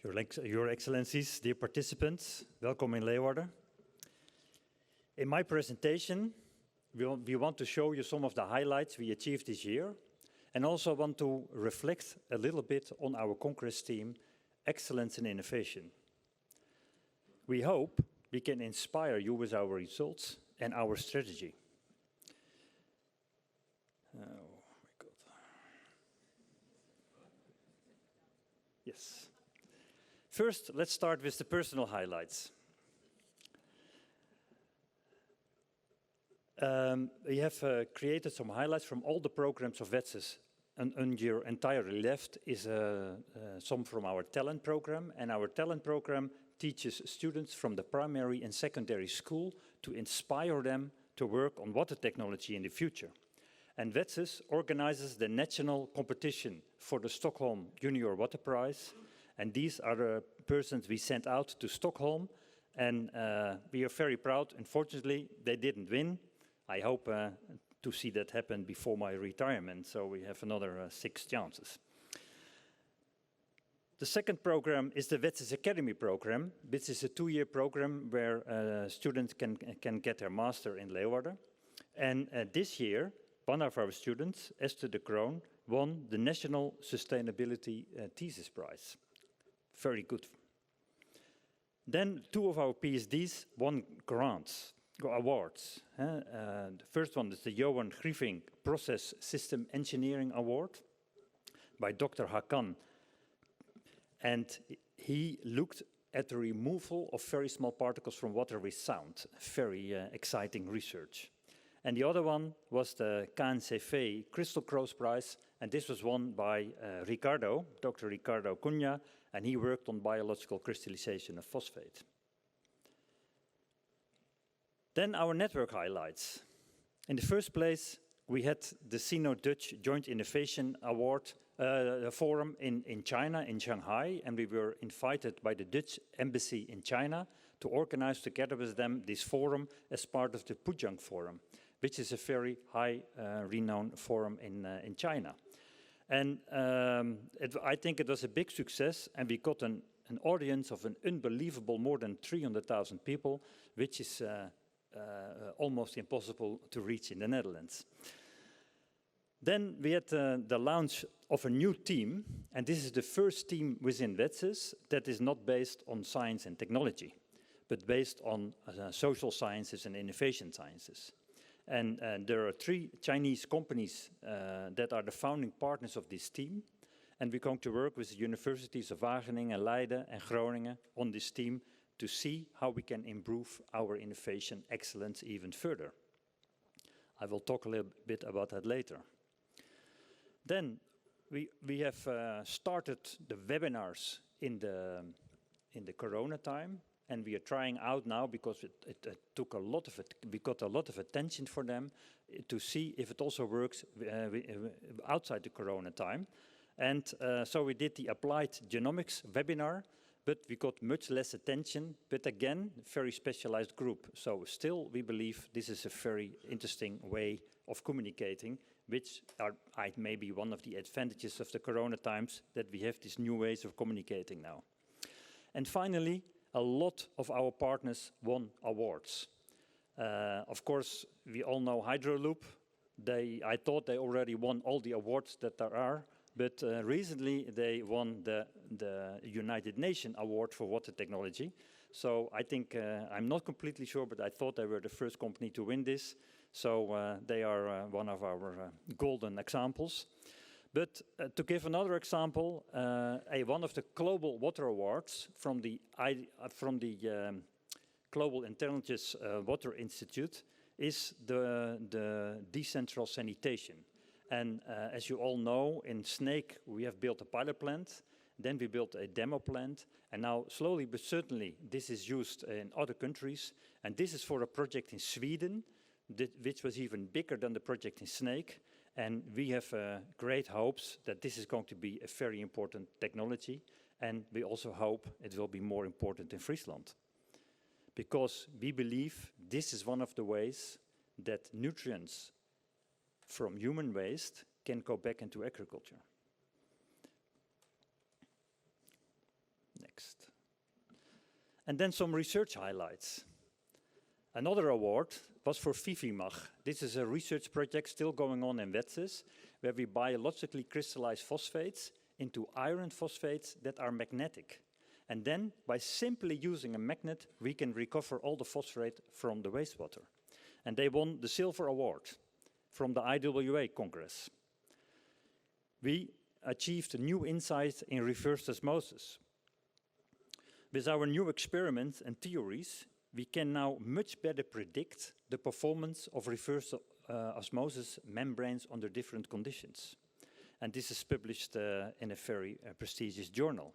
Your Excellencies, dear participants, welcome in Leeuwarden. In my presentation, we want to show you some of the highlights we achieved this year, and also want to reflect a little bit on our Congress theme, Excellence in Innovation. We hope we can inspire you with our results and our strategy. Oh my God. Yes. First, let's start with the personal highlights. We have created some highlights from all the programs of Wetsis. And on your entirely left is some from our talent program. And our talent program teaches students from the primary and secondary school to inspire them to work on water technology in the future. And Wetsis organizes the national competition for the Stockholm Junior Water Prize. And these are the persons we sent out to Stockholm. And we are very proud. Unfortunately, they didn't win. I hope to see that happen before my retirement, so we have another 6 chances. The second program is the Wetsus Academy program, which is a 2-year program where students can get their master in Leeuwarden. And this year, one of our students, Esther de Kroon, won the National Sustainability Thesis Prize. Very good. Then 2 of our PhDs won awards. The first one is the Johan Griefing Process System Engineering Award by Dr. Hakan. And he looked at the removal of very small particles from water with sound. Very exciting research. And the other one was the KNCV Crystal Cross Prize, and this was won by Dr. Ricardo Cunha, and he worked on biological crystallization of phosphate. Then our network highlights. In the first place, we had the Sino-Dutch Joint Innovation Award Forum in China, in Shanghai, and we were invited by the Dutch Embassy in China to organize together with them this forum as part of the Pujang Forum, which is a very high renowned forum in China. And I think it was a big success, and we got an audience of an unbelievable more than 300,000 people, which is almost impossible to reach in the Netherlands. Then we had the launch of a new team, and this is the first team within Wetsis that is not based on science and technology, but based on social sciences and innovation sciences. And there are 3 Chinese companies that are the founding partners of this team, and we're going to work with the universities of Wageningen, Leiden and Groningen on this team to see how we can improve our innovation excellence even further. I will talk a little bit about that later. Then we have started the webinars in the Corona time, and we are trying out now because it took a lot of it. We got a lot of attention for them to see if it also works outside the Corona time. And so we did the Applied Genomics webinar, but we got much less attention, but again, very specialized group. So still, we believe this is a very interesting way of communicating, which may be one of the advantages of the Corona times, that we have these new ways of communicating now. And finally, a lot of our partners won awards. Of course, we all know Hydroloop. I thought they already won all the awards that there are, but recently they won the United Nations Award for Water Technology. So I think, I'm not completely sure, but I thought they were the first company to win this. So they are one of our golden examples. But to give another example, one of the Global Water Awards from the Global Intelligence Water Institute is the decentralized sanitation. And as you all know, in Snake, we have built a pilot plant. Then we built a demo plant. And now, slowly but certainly, this is used in other countries. And this is for a project in Sweden, which was even bigger than the project in Snake. And we have great hopes that this is going to be a very important technology. And we also hope it will be more important in Friesland. Because we believe this is one of the ways that nutrients from human waste can go back into agriculture. Next. And then some research highlights. Another award was for Vivimag. This is a research project still going on in Wetsis, where we biologically crystallize phosphates into iron phosphates that are magnetic. And then, by simply using a magnet, we can recover all the phosphate from the wastewater. And they won the Silver Award from the IWA Congress. We achieved a new insight in reverse osmosis. With our new experiments and theories, we can now much better predict the performance of reverse osmosis membranes under different conditions. And this is published in a very prestigious journal.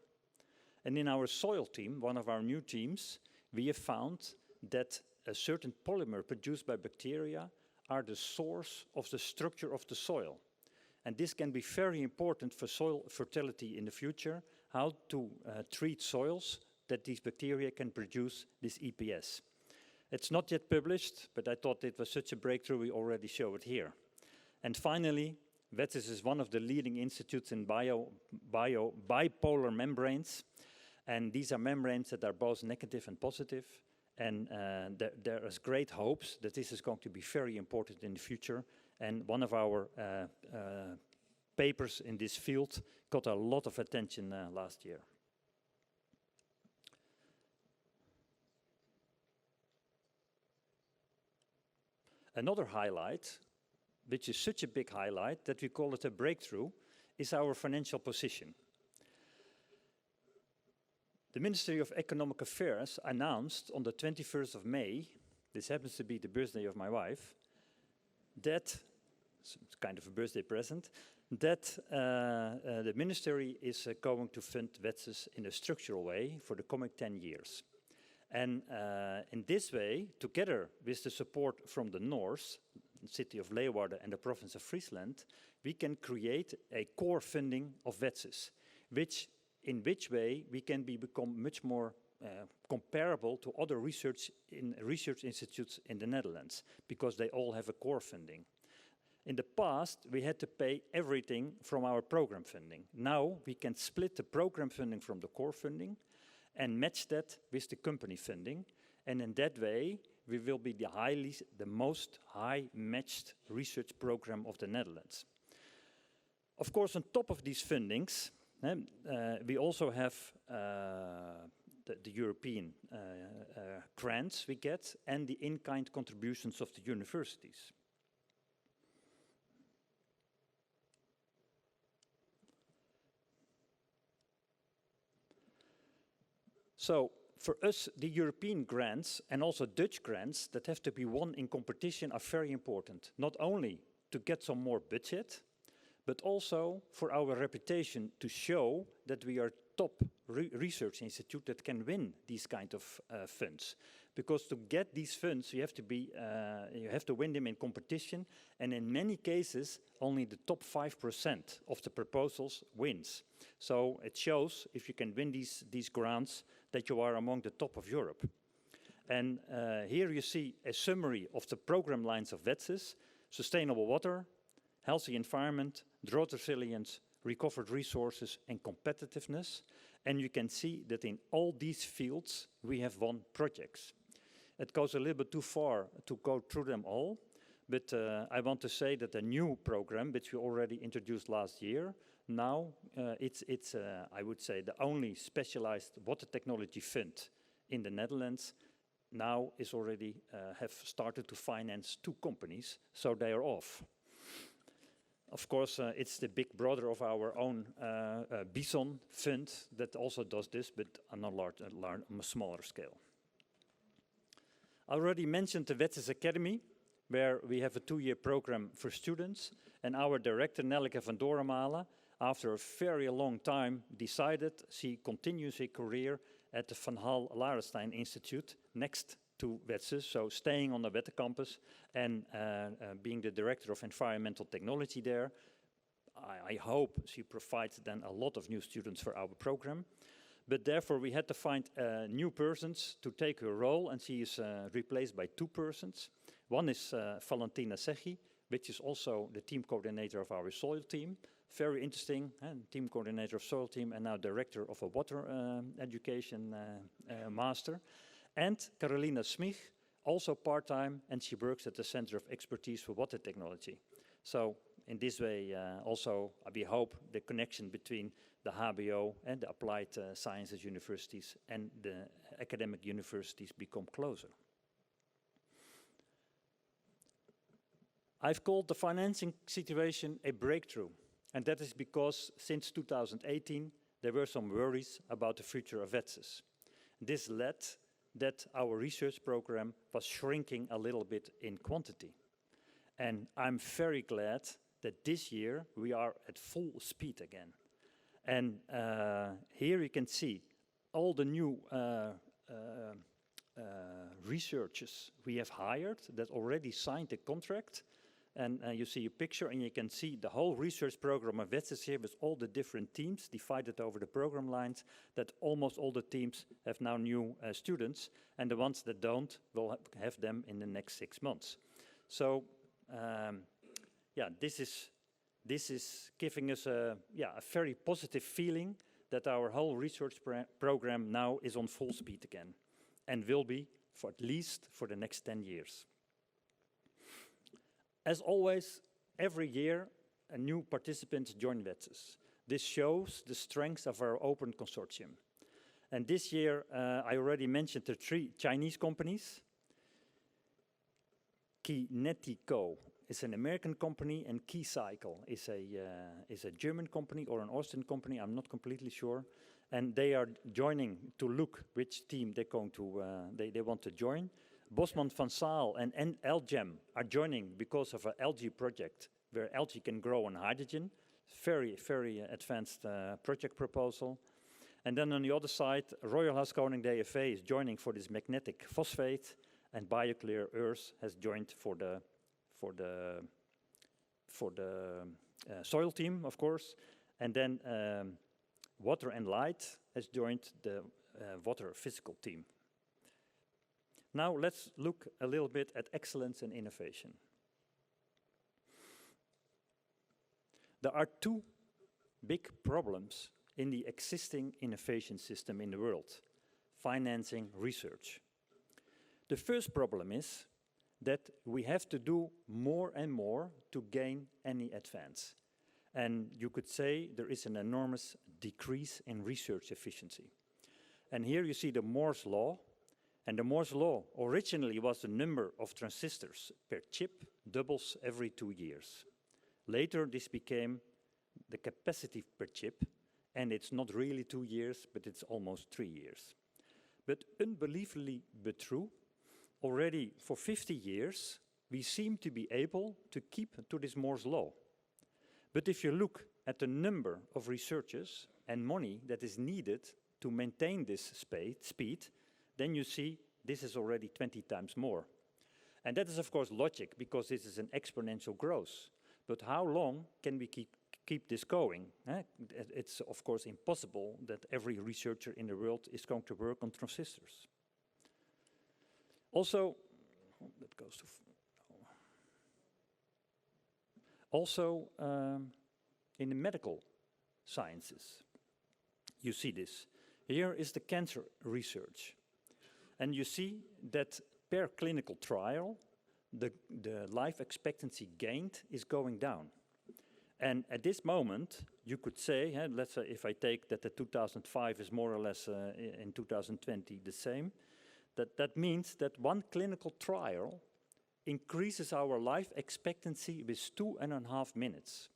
And in our soil team, one of our new teams, we have found that a certain polymer produced by bacteria are the source of the structure of the soil. And this can be very important for soil fertility in the future, how to treat soils that these bacteria can produce this EPS. It's not yet published, but I thought it was such a breakthrough we already show it here. And finally, Wetsis is one of the leading institutes in bipolar membranes. And these are membranes that are both negative and positive. And there is great hopes that this is going to be very important in the future. And one of our papers in this field got a lot of attention last year. Another highlight, which is such a big highlight that we call it a breakthrough, is our financial position. The Ministry of Economic Affairs announced on the 21st of May, this happens to be the birthday of my wife, that, it's kind of a birthday present, that the Ministry is going to fund Wetsis in a structural way for the coming 10 years. And in this way, together with the support from the North, the city of Leeuwarden and the province of Friesland, we can create a core funding of Wetsis, in which way we can become much more comparable to other research institutes in the Netherlands, because they all have a core funding. In the past, we had to pay everything from our program funding. Now, we can split the program funding from the core funding and match that with the company funding. And in that way, we will be the most high-matched research program of the Netherlands. Of course, on top of these fundings, we also have the European grants we get and the in-kind contributions of the universities. So, for us, the European grants and also Dutch grants that have to be won in competition are very important. Not only to get some more budget, but also for our reputation to show that we are top research institute that can win these kind of funds. Because to get these funds, you have to win them in competition, and in many cases, only the top 5% of the proposals wins. So it shows, if you can win these grants, that you are among the top of Europe. And here you see a summary of the program lines of Wetsis: sustainable water, healthy environment, drought resilience, recovered resources, and competitiveness. And you can see that in all these fields, we have won projects. It goes a little bit too far to go through them all, but I want to say that the new program, which we already introduced last year, now it's I would say, the only specialized water technology fund in the Netherlands, now is already have started to finance 2 companies, so they are off. Of course, it's the big brother of our own Bison fund that also does this, but on a smaller scale. I already mentioned the Wetsus Academy, where we have a 2-year program for students, and our director, Nelleke van Dorenmalen, after a very long time, decided she continues her career at the Van Hal Larenstein Institute next to Wetsus, so staying on the Wette campus and being the director of environmental technology there. I hope she provides then a lot of new students for our program. But therefore we had to find new persons to take her role, and she is replaced by 2 persons. One is Valentina Seggi, which is also the team coordinator of our soil team. Very interesting, team coordinator of soil team and now director of a water education master. And Carolina Smich, also part-time, and she works at the Center of Expertise for Water Technology. So in this way, also we hope the connection between the HBO and the applied sciences universities and the academic universities become closer. I've called the financing situation a breakthrough, and that is because since 2018 there were some worries about the future of Wetsis. This led that our research program was shrinking a little bit in quantity. And I'm very glad that this year we are at full speed again. And here you can see all the new researchers we have hired that already signed a contract. And you see a picture and you can see the whole research program of Wetsis here with all the different teams divided over the program lines, that almost all the teams have now new students, and the ones that don't will have them in the next 6 months. So yeah, this is giving us a very positive feeling that our whole research program now is on full speed again, and will be for at least for the next 10 years. As always, every year a new participant joins Wetsis. This shows the strength of our open consortium. And this year, I already mentioned the 3 Chinese companies. Kinetico is an American company, and Keycycle is a German company or an Austrian company, I'm not completely sure. And they are joining to look which team they're going to, they want to join. Bosman van Saal and Algem are joining because of an algae project where algae can grow on hydrogen. Very, very advanced project proposal. And then on the other side, Royal Haskoning DFA is joining for this magnetic phosphate, and BioClear Earth has joined for the soil team, of course. And then Water and Light has joined the water physical team. Now let's look a little bit at excellence and innovation. There are 2 big problems in the existing innovation system in the world: financing research. The first problem is that we have to do more and more to gain any advance. And you could say there is an enormous decrease in research efficiency. And here you see the Moore's law. And the Moore's law originally was the number of transistors per chip doubles every 2 years. Later this became the capacity per chip, and it's not really 2 years, but it's almost 3 years. But unbelievably but true, already for 50 years we seem to be able to keep to this Moore's law. But if you look at the number of researchers and money that is needed to maintain this speed, then you see this is already 20 times more. And that is of course logic, because this is an exponential growth. But how long can we keep this going? It's of course impossible that every researcher in the world is going to work on transistors. Also, that goes to in the medical sciences, you see this. Here is the cancer research. And you see that per clinical trial, the life expectancy gained is going down. And at this moment, you could say, let's say if I take that the 2005 is more or less in 2020 the same, that means that 1 clinical trial increases our life expectancy with 2.5 minutes.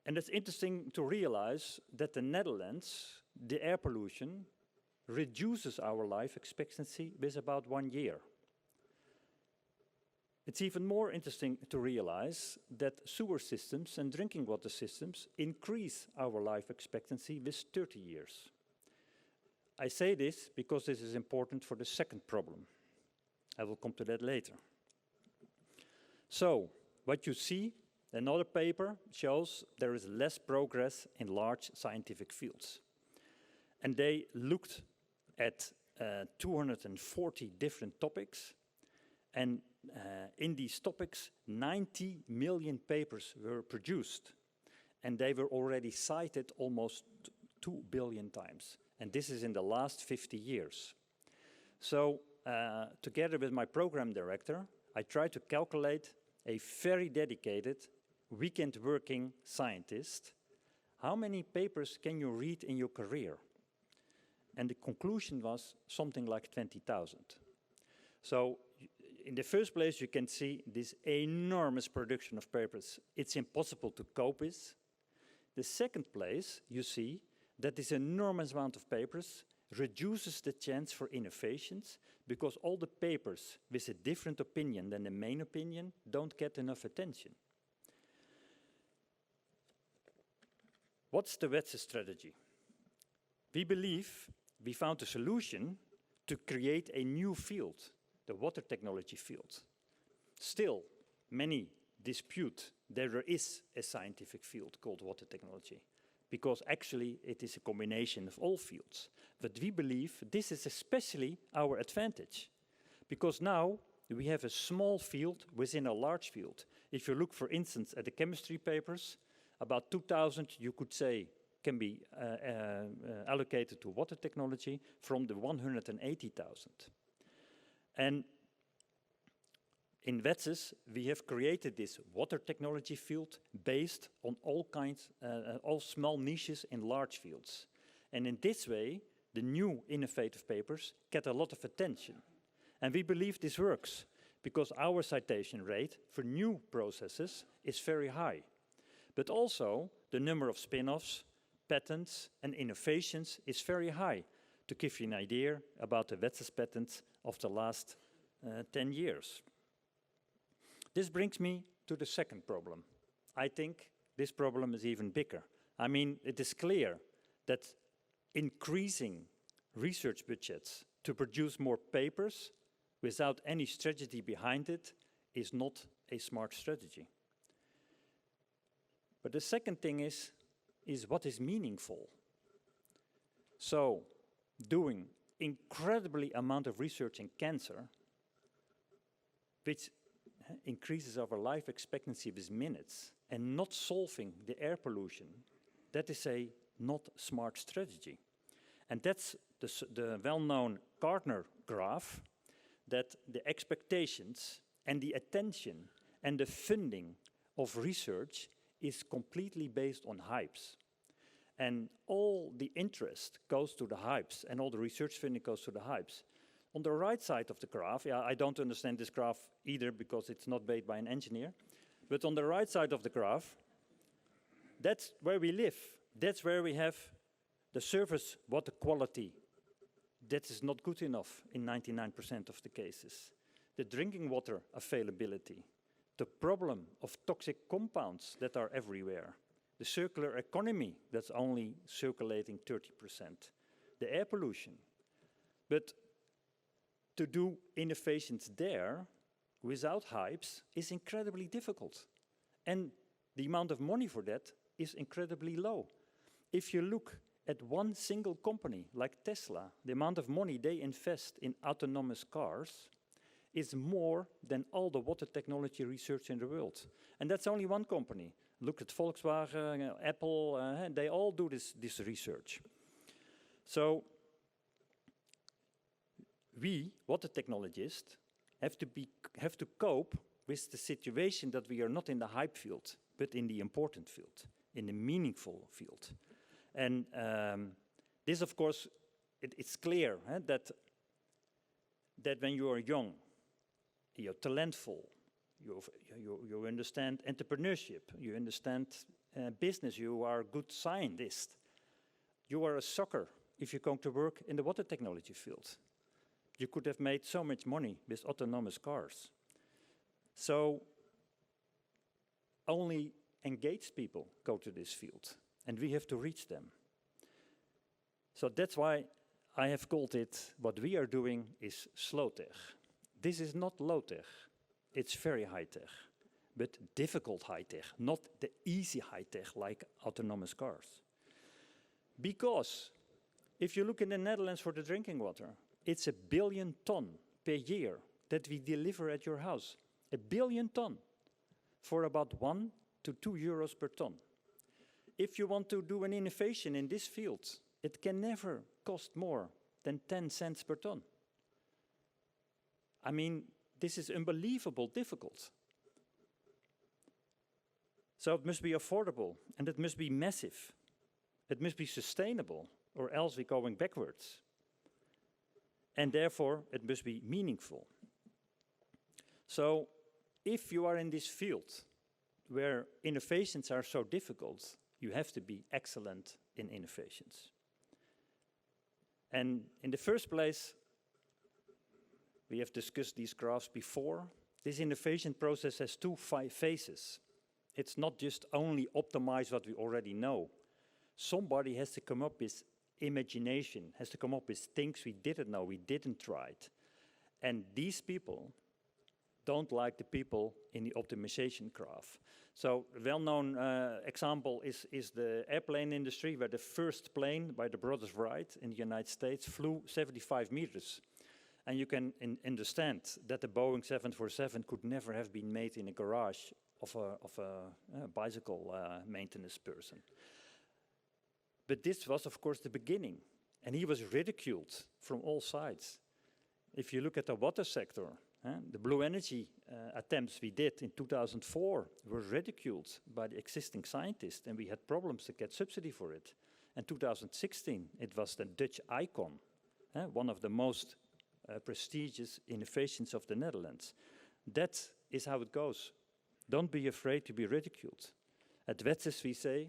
And it's interesting to realize that the Netherlands, the air pollution, reduces our life expectancy with about 1 year. It's even more interesting to realize that sewer systems and drinking water systems increase our life expectancy with 30 years. I say this because this is important for the second problem. I will come to that later. So, what you see, another paper shows there is less progress in large scientific fields. And they looked at 240 different topics, and in these topics, 90 million papers were produced. And they were already cited almost 2 billion times. And this is in the last 50 years. So together with my program director, I tried to calculate a very dedicated, weekend working scientist. How many papers can you read in your career? And the conclusion was something like 20,000. So in the first place, you can see this enormous production of papers. It's impossible to cope with. The second place, you see that this enormous amount of papers reduces the chance for innovations because all the papers with a different opinion than the main opinion don't get enough attention. What's the Wetsis strategy? We believe we found a solution to create a new field, the water technology field. Still, many dispute that there is a scientific field called water technology, because actually it is a combination of all fields. But we believe this is especially our advantage, because now we have a small field within a large field. If you look, for instance, at the chemistry papers, about 2,000, you could say, can be allocated to water technology from the 180,000. And in Wetsis, we have created this water technology field based on all kinds, all small niches in large fields. And in this way, the new innovative papers get a lot of attention. And we believe this works, because our citation rate for new processes is very high. But also, the number of spin-offs, patents, and innovations is very high. To give you an idea about the Wetsis patents of the last 10 years. This brings me to the second problem. I think this problem is even bigger. I mean, it is clear that increasing research budgets to produce more papers without any strategy behind it is not a smart strategy. But the second thing is what is meaningful. So, doing incredibly amount of research in cancer, which increases our life expectancy with minutes, and not solving the air pollution, that is a not smart strategy. And that's the well-known Gardner graph, that the expectations and the attention and the funding of research is completely based on hypes. And all the interest goes to the hypes, and all the research funding goes to the hypes. On the right side of the graph, I don't understand this graph either because it's not made by an engineer, but on the right side of the graph, that's where we live. That's where we have the surface water quality. That is not good enough in 99% of the cases. The drinking water availability, the problem of toxic compounds that are everywhere, the circular economy that's only circulating 30%, the air pollution. But to do innovations there without hypes is incredibly difficult. And the amount of money for that is incredibly low. If you look at one single company like Tesla, the amount of money they invest in autonomous cars is more than all the water technology research in the world. And that's only one company. Look at Volkswagen, Apple, they all do this research. So we, water technologists, have to cope with the situation that we are not in the hype field, but in the important field, in the meaningful field. And this, of course, it's clear that when you are young, you're talentful, you understand entrepreneurship, you understand business, you are a good scientist, you are a sucker if you're going to work in the water technology field. You could have made so much money with autonomous cars. So only engaged people go to this field, and we have to reach them. So that's why I have called it, what we are doing is slow tech. This is not low tech, it's very high tech, but difficult high tech, not the easy high tech like autonomous cars. Because if you look in the Netherlands for the drinking water, it's 1 billion ton per year that we deliver at your house. 1 billion ton for about 1 to 2 euros per ton. If you want to do an innovation in this field, it can never cost more than 10 cents per ton. I mean, this is unbelievable difficult. So it must be affordable, and it must be massive. It must be sustainable, or else we're going backwards. And therefore, it must be meaningful. So if you are in this field where innovations are so difficult, you have to be excellent in innovations. And in the first place, we have discussed these graphs before. This innovation process has two phases. It's not just only optimize what we already know. Somebody has to come up with imagination, has to come up with things we didn't know, we didn't try it. And these people don't like the people in the optimization graph. So a well-known example is the airplane industry, where the first plane by the brothers Wright in the United States flew 75 meters. And you can understand that the Boeing 747 could never have been made in a garage of a bicycle maintenance person. But this was, of course, the beginning. And he was ridiculed from all sides. If you look at the water sector, the blue energy attempts we did in 2004 were ridiculed by the existing scientists, and we had problems to get subsidy for it. In 2016, it was the Dutch icon, one of the most prestigious innovations of the Netherlands. That is how it goes. Don't be afraid to be ridiculed. At Wetsis we say,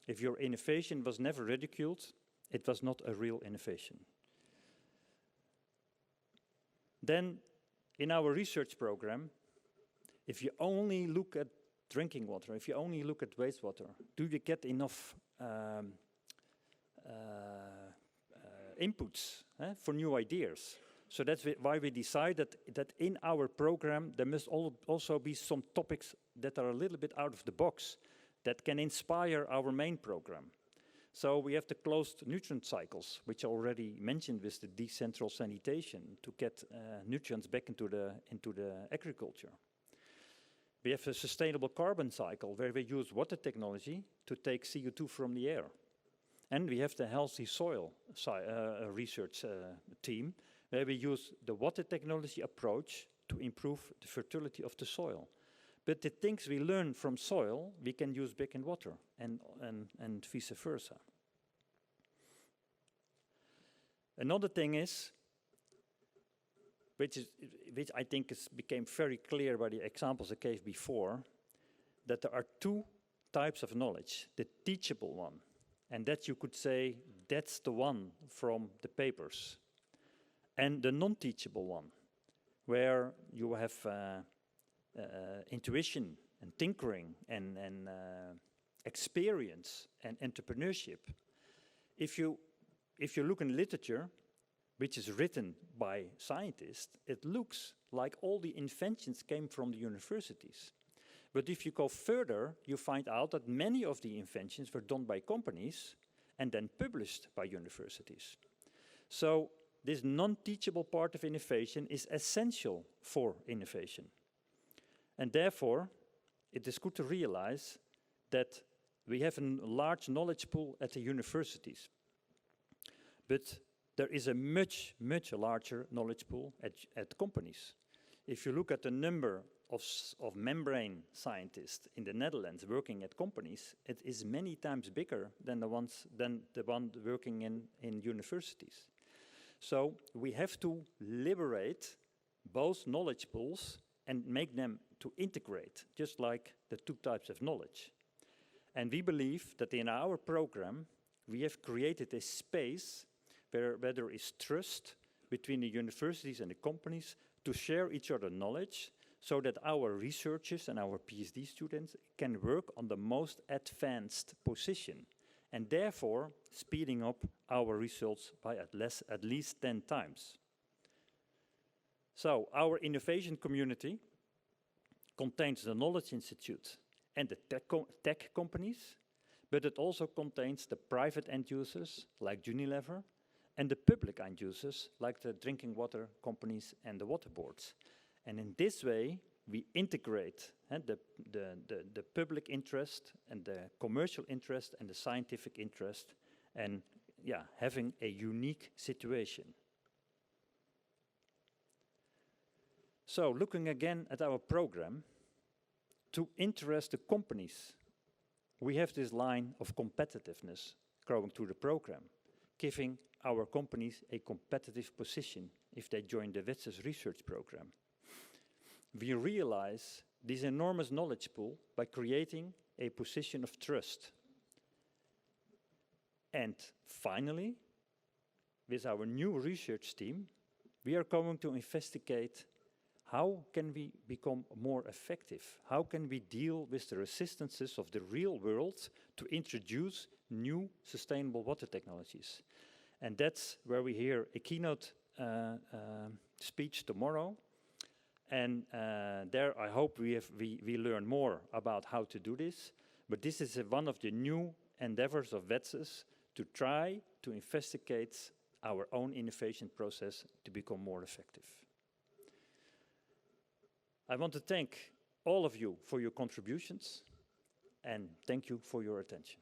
if your innovation was never ridiculed, it was not a real innovation. Then, in our research program, if you only look at drinking water, if you only look at wastewater, do you get enough inputs for new ideas? So that's why we decided that in our program there must also be some topics that are a little bit out of the box, that can inspire our main program. So we have the closed nutrient cycles, which I already mentioned with the decentral sanitation to get nutrients back into the agriculture. We have a sustainable carbon cycle where we use water technology to take CO2 from the air. And we have the healthy soil research team where we use the water technology approach to improve the fertility of the soil. But the things we learn from soil, we can use back in water, and vice versa. Another thing is, which I think became very clear by the examples I gave before, that there are two types of knowledge. The teachable one, and that you could say, that's the one from the papers. And the non-teachable one, where you have intuition and tinkering and experience and entrepreneurship. If you look in literature, which is written by scientists, it looks like all the inventions came from the universities. But if you go further, you find out that many of the inventions were done by companies and then published by universities. So this non-teachable part of innovation is essential for innovation. And therefore, it is good to realize that we have a large knowledge pool at the universities. But there is a much, much larger knowledge pool at companies. If you look at the number of membrane scientists in the Netherlands working at companies, it is many times bigger than the one working in universities. So we have to liberate both knowledge pools and make them to integrate, just like the two types of knowledge. And we believe that in our program, we have created a space where there is trust between the universities and the companies to share each other knowledge, so that our researchers and our PhD students can work on the most advanced position, and therefore speeding up our results by at least 10 times. So our innovation community contains the Knowledge Institute and the tech companies, but it also contains the private end users like Unilever and the public end users like the drinking water companies and the water boards. And in this way, we integrate the public interest and the commercial interest and the scientific interest, and having a unique situation. So looking again at our program, to interest the companies, we have this line of competitiveness growing through the program, giving our companies a competitive position if they join the Wetsis research program. We realize this enormous knowledge pool by creating a position of trust. And finally, with our new research team, we are going to investigate how can we become more effective? How can we deal with the resistances of the real world to introduce new sustainable water technologies? And that's where we hear a keynote speech tomorrow. And there I hope we learn more about how to do this. But this is one of the new endeavors of Wetsis to try to investigate our own innovation process to become more effective. I want to thank all of you for your contributions, and thank you for your attention.